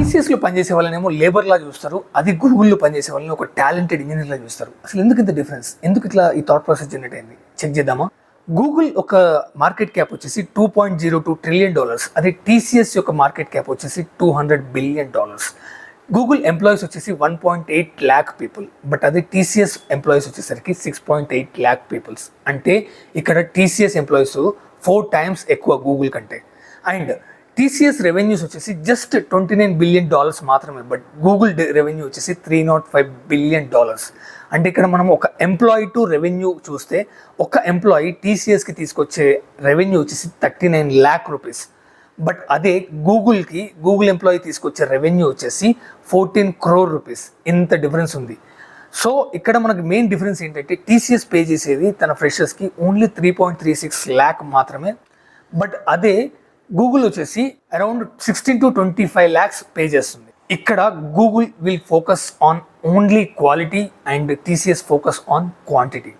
టీసీఎస్లో పనిచేసే వాళ్ళనేమో లేబర్లా చూస్తారు, అది గూగుల్లో పనిచేసే వాళ్ళని ఒక టాలెంటెడ్ ఇంజనీర్లా చూస్తారు. అసలు ఎందుకు ఇంత డిఫరెన్స్, ఎందుకు ఇట్లా ఈ థాట్ ప్రాసెస్ జనరేట్ అయింది చెక్ చేద్దామా. గూగుల్ ఒక మార్కెట్ క్యాప్ వచ్చేసి $2.02 ట్రిలియన్, అదే టీసీఎస్ యొక్క మార్కెట్ క్యాప్ వచ్చేసి $200 బిలియన్. గూగుల్ ఎంప్లాయీస్ వచ్చేసి 1.8 lakh పీపుల్, బట్ అదే టీసీఎస్ ఎంప్లాయీస్ వచ్చేసరికి 6.8 lakh పీపుల్స్. అంటే ఇక్కడ టీసీఎస్ ఎంప్లాయీస్ 4 times ఎక్కువ గూగుల్ కంటే. అండ్ టీసీఎస్ రెవెన్యూస్ వచ్చేసి జస్ట్ $29 బిలియన్ మాత్రమే, బట్ గూగుల్ రెవెన్యూ వచ్చేసి $305 బిలియన్. అంటే ఇక్కడ మనం ఒక ఎంప్లాయీ టు రెవెన్యూ చూస్తే ఒక ఎంప్లాయీ టీసీఎస్కి తీసుకొచ్చే రెవెన్యూ వచ్చేసి 39 lakh రూపీస్, బట్ అదే గూగుల్ ఎంప్లాయీ తీసుకొచ్చే రెవెన్యూ వచ్చేసి 14 crore రూపీస్. ఇంత డిఫరెన్స్ ఉంది. సో ఇక్కడ మనకు మెయిన్ డిఫరెన్స్ ఏంటంటే టీసీఎస్ పే చేసేది తన ఫ్రెషర్స్కి ఓన్లీ 3.36 lakh మాత్రమే, బట్ అదే గూగుల్ వచ్చేసి అరౌండ్ 16 to 25 lakhs పే చేస్తుంది. ఇక్కడ Google will focus on only quality and TCS focus on quantity.